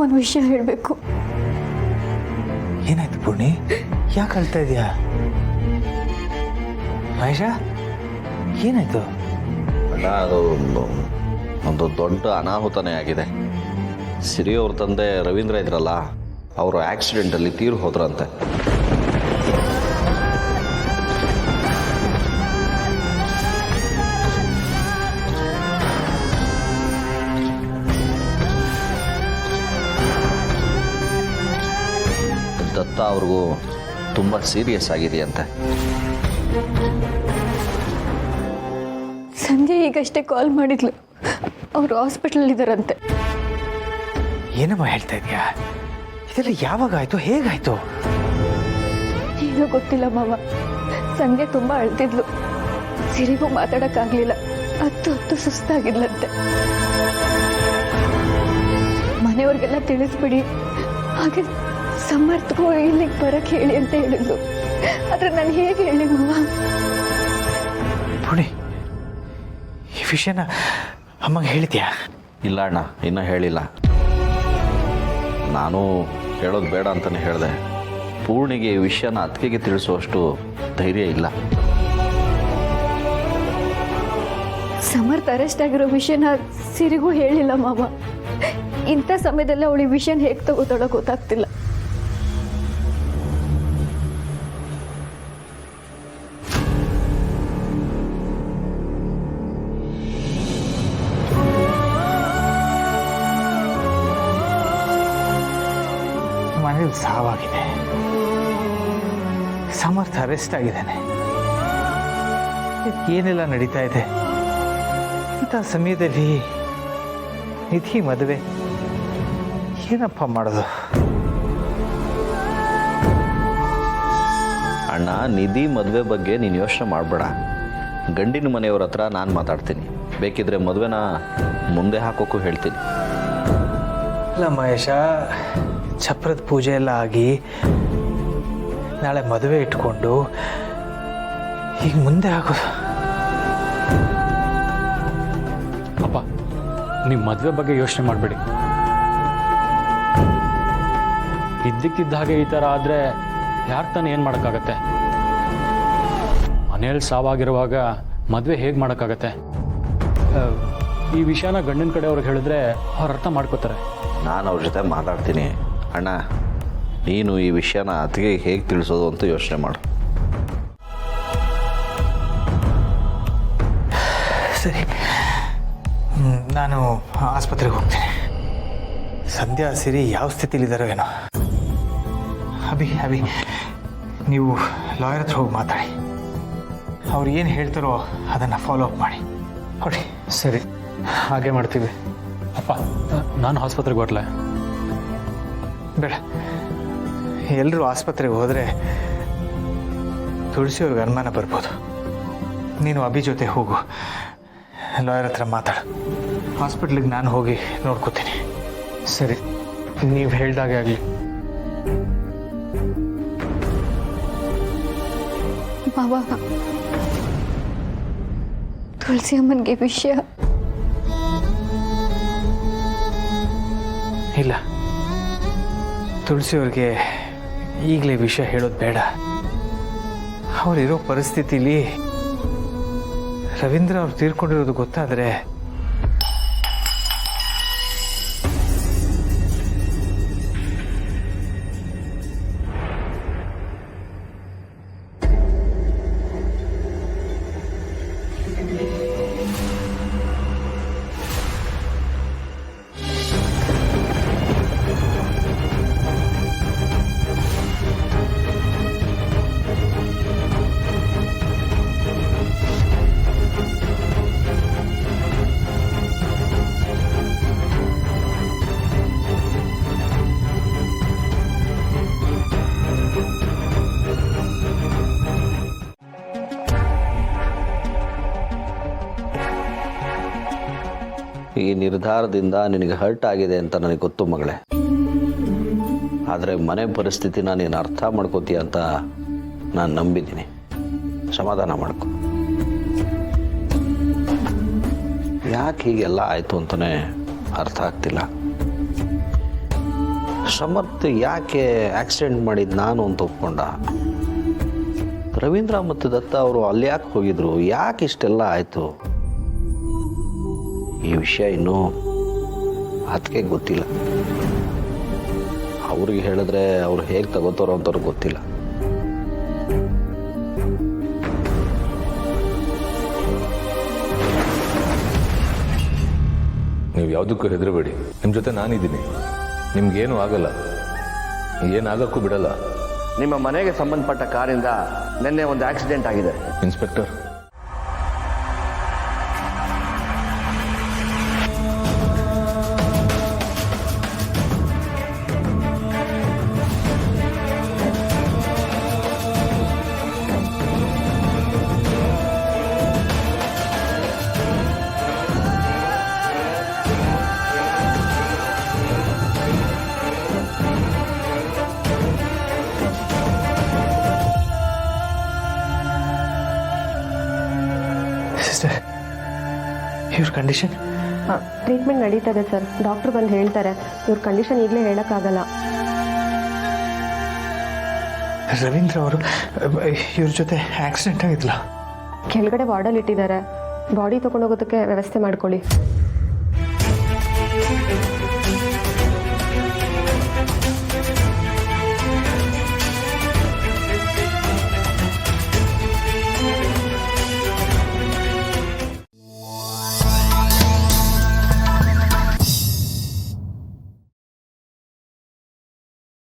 ಒಂದು ವಿಷಯ ಹೇಳಬೇಕು. ಏನಾಯ್ತು ಪೂರ್ಣಿ? ಯಾಕೆ ಅಳ್ತಾ ಇದೆಯಾ? ಮಹೇಶ ಏನಾಯ್ತು? ಅಣ್ಣ, ಅದು ಒಂದು ದೊಡ್ಡ ಅನಾಹುತನೇ ಆಗಿದೆ. ಸಿರಿ ಅವ್ರ ತಂದೆ ರವೀಂದ್ರ ಇದ್ರಲ್ಲ, ಅವರು ಆಕ್ಸಿಡೆಂಟಲ್ಲಿ ತೀರು ಹೋದ್ರಂತೆ. ದತ್ತ ಅವ್ರಿಗೂ ತುಂಬ ಸೀರಿಯಸ್ ಆಗಿದೆಯಂತೆ. ಸಂಜೆ ಈಗಷ್ಟೇ ಕಾಲ್ ಮಾಡಿದ್ಲು, ಅವರು ಹಾಸ್ಪಿಟಲ್ ಇದ್ದಾರಂತೆ. ಏನಮ್ಮ ಹೇಳ್ತಾ ಇದೆಯಾ? ಇದೆಲ್ಲ ಯಾವಾಗ ಆಯ್ತು, ಹೇಗಾಯ್ತು? ಏನೋ ಗೊತ್ತಿಲ್ಲ ಮಾವ. ಸಂಜೆ ತುಂಬಾ ಅಳ್ತಿದ್ಲು, ಸಿರಿಗೂ ಮಾತಾಡಕ್ಕಾಗ್ಲಿಲ್ಲ. ಹತ್ತು ಸುಸ್ತಾಗಿದ್ಲಂತೆ. ಮನೆಯವ್ರಿಗೆಲ್ಲ ತಿಳಿಸ್ಬಿಡಿ, ಹಾಗೆ ಸಮರ್ಥಗೂ ಇಲ್ಲಿಗೆ ಬರಕ್ ಹೇಳಿ ಅಂತ ಹೇಳಿದ್ಲು. ಆದ್ರೆ ನಾನು ಹೇಗೆ ಹೇಳಿ ಮಾವ? ಪುಣಿ, ಈ ವಿಷಯನ ಅಮ್ಮಗೆ ಹೇಳಿದ್ಯಾ? ಇಲ್ಲ ಅಣ್ಣ, ಇನ್ನೂ ಹೇಳಿಲ್ಲ. ನಾನು ಹೇಳೋದು ಬೇಡ ಅಂತಲೇ ಹೇಳಿದೆ. ಪೂರ್ಣಿಗೆ ಈ ವಿಷಯನ ಅತ್ತಿಗೆಗೆ ತಿಳಿಸುವಷ್ಟು ಧೈರ್ಯ ಇಲ್ಲ. ಸಮರ್ಥ ಅರೆಸ್ಟ್ ಆಗಿರೋ ವಿಷಯನ ಸಿರಿಗೂ ಹೇಳಿಲ್ಲ ಮಾವ. ಇಂಥ ಸಮಯದಲ್ಲಿ ಅವಳು ಈ ವಿಷಯನ ಹೇಗೆ ತಗೋತಾಳೋ ಗೊತ್ತಾಗ್ತಿಲ್ಲ. ಮನೇಲಿ ಸಾವಾಗಿದೆ, ಸಮರ್ಥ ಅರೆಸ್ಟ್ ಆಗಿದ್ದಾನೆ, ಏನೆಲ್ಲ ನಡೀತಾ ಇದೆ. ಇಂಥ ಸಮಯದಲ್ಲಿ ನಿಧಿ ಮದುವೆ ಏನಪ್ಪ ಮಾಡೋದು? ಅಣ್ಣ, ನಿಧಿ ಮದುವೆ ಬಗ್ಗೆ ನೀನು ಯೋಚನೆ ಮಾಡಬೇಡ. ಗಂಡಿನ ಮನೆಯವ್ರ ಹತ್ರ ನಾನು ಮಾತಾಡ್ತೀನಿ. ಬೇಕಿದ್ರೆ ಮದುವೆನ ಮುಂದೆ ಹಾಕೋಕ್ಕೂ ಹೇಳ್ತೀನಿ. ಅಲ್ಲ ಮಹೇಶ, ಚಪ್ರದ ಪೂಜೆ ಎಲ್ಲ ಆಗಿ ನಾಳೆ ಮದುವೆ ಇಟ್ಕೊಂಡು ಈಗ ಮುಂದೆ ಆಗೋದು. ಅಪ್ಪ, ನೀವು ಮದುವೆ ಬಗ್ಗೆ ಯೋಚನೆ ಮಾಡಬೇಡಿ. ಇದ್ದಕ್ಕಿದ್ದ ಹಾಗೆ ಈ ಥರ ಆದರೆ ಯಾರು ತಾನೇ ಏನು ಮಾಡೋಕ್ಕಾಗತ್ತೆ? ಮನೇಲಿ ಸಾವಾಗಿರುವಾಗ ಮದುವೆ ಹೇಗೆ ಮಾಡೋಕ್ಕಾಗತ್ತೆ? ಈ ವಿಷಯನ ಗಂಡಿನ ಕಡೆಯವ್ರಿಗೆ ಹೇಳಿದ್ರೆ ಅವ್ರು ಅರ್ಥ ಮಾಡ್ಕೋತಾರೆ. ನಾನು ಅವ್ರ ಜೊತೆ ಮಾತಾಡ್ತೀನಿ. ಅಣ್ಣ, ನೀನು ಈ ವಿಷಯನ ಅತ್ತಿಗೆ ಹೇಗೆ ತಿಳಿಸೋದು ಅಂತ ಯೋಚನೆ ಮಾಡು. ಸರಿ, ನಾನು ಆಸ್ಪತ್ರೆಗೆ ಹೋಗ್ತೀನಿ. ಸಂಧ್ಯಾ ಸಿರಿ ಯಾವ ಸ್ಥಿತಿಲಿದ್ದಾರೋ ಏನೋ. ಅಭಿ, ನೀವು ಲಾಯರ್ ಹತ್ರ ಹೋಗಿ ಮಾತಾಡಿ. ಅವ್ರು ಏನು ಹೇಳ್ತಾರೋ ಅದನ್ನು ಫಾಲೋ ಅಪ್ ಮಾಡಿ ಹೊಡಿ. ಸರಿ, ಹಾಗೆ ಮಾಡ್ತೀವಿ. ಅಪ್ಪ, ನಾನು ಆಸ್ಪತ್ರೆಗೆ ಹೊರಟ್ಲೆ? ಬೇಡ, ಎಲ್ಲರೂ ಆಸ್ಪತ್ರೆಗೆ ಹೋದರೆ ತುಳಸಿಯವ್ರಿಗೆ ಅನುಮಾನ ಬರ್ಬೋದು. ನೀನು ಅಭಿ ಜೊತೆ ಹೋಗು, ಲಾಯರ್ ಹತ್ರ ಮಾತಾಡು. ಹಾಸ್ಪಿಟ್ಲಿಗೆ ನಾನು ಹೋಗಿ ನೋಡ್ಕೋತೀನಿ. ಸರಿ, ನೀವು ಹೇಳ್ದಾಗೆ ಆಗಲಿ. ಮಾವ, ತುಳಸಿ ಅಮ್ಮನಿಗೆ ವಿಷಯ ಇಲ್ಲ, ತುಳಸಿಯವ್ರಿಗೆ ಈಗಲೇ ವಿಷಯ ಹೇಳೋದು ಬೇಡ. ಅವರಿರೋ ಪರಿಸ್ಥಿತಿಲಿ ರವೀಂದ್ರ ಅವ್ರು ತೀರ್ಕೊಂಡಿರೋದು ಗೊತ್ತಾದರೆ ಈ ನಿರ್ಧಾರದಿಂದ ನಿನಗೆ ಹರ್ಟ್ ಆಗಿದೆ ಅಂತ ನನಗೆ ಗೊತ್ತು ಮಗಳೇ. ಆದರೆ ಮನೆ ಪರಿಸ್ಥಿತಿನ ನೀನು ಅರ್ಥ ಮಾಡ್ಕೋತೀಯ ಅಂತ ನಾನು ನಂಬಿದ್ದೀನಿ. ಸಮಾಧಾನ ಮಾಡ್ಕೊ. ಯಾಕೆ ಹೀಗೆಲ್ಲ ಆಯಿತು ಅಂತಲೇ ಅರ್ಥ ಆಗ್ತಿಲ್ಲ. ಸಮರ್ಥ್ ಯಾಕೆ ಆಕ್ಸಿಡೆಂಟ್ ಮಾಡಿದ್ದು ನಾನು ಅಂತ ಒಪ್ಕೊಂಡ. ರವೀಂದ್ರ ಮತ್ತು ದತ್ತ ಅವರು ಅಲ್ಲಿ ಯಾಕೆ ಹೋಗಿದ್ರು, ಯಾಕೆ ಇಷ್ಟೆಲ್ಲ ಆಯಿತು, ಈ ವಿಷಯ ಇನ್ನೂ ಅದಕ್ಕೆ ಗೊತ್ತಿಲ್ಲ. ಅವ್ರಿಗೆ ಹೇಳಿದ್ರೆ ಅವ್ರು ಹೇಗೆ ತಗೋತಾರೋ ಅಂತವ್ರಿಗೆ ಗೊತ್ತಿಲ್ಲ. ನೀವು ಯಾವುದಕ್ಕೂ ಹೆದರಬೇಡಿ, ನಿಮ್ಮ ಜೊತೆ ನಾನಿದ್ದೀನಿ. ನಿಮ್ಗೇನು ಆಗಲ್ಲ, ಏನಾಗಕ್ಕೂ ಬಿಡಲ್ಲ. ನಿಮ್ಮ ಮನೆಗೆ ಸಂಬಂಧಪಟ್ಟ ಕಾರಿಂದ ನಿನ್ನೆ ಒಂದು ಆಕ್ಸಿಡೆಂಟ್ ಆಗಿದೆ. ಇನ್ಸ್ಪೆಕ್ಟರ್, ಸಿಸ್ಟರ್, ಇವ್ರ ಕಂಡೀಷನ್? ಟ್ರೀಟ್ಮೆಂಟ್ ನಡೀತದೆ ಸರ್. ಡಾಕ್ಟರ್ ಬಂದು ಹೇಳ್ತಾರೆ. ಇವ್ರ ಕಂಡೀಷನ್ ಈಗಲೇ ಹೇಳೋಕ್ಕಾಗಲ್ಲ. ರವೀಂದ್ರ ಅವರು ಇವ್ರ ಜೊತೆ ಆಕ್ಸಿಡೆಂಟ್ ಆಗಿದ್ಲ? ಕೆಳಗಡೆ ವಾರ್ಡಲ್ಲಿ ಇಟ್ಟಿದ್ದಾರೆ. ಬಾಡಿ ತೊಗೊಂಡೋಗೋದಕ್ಕೆ ವ್ಯವಸ್ಥೆ ಮಾಡ್ಕೊಳ್ಳಿ.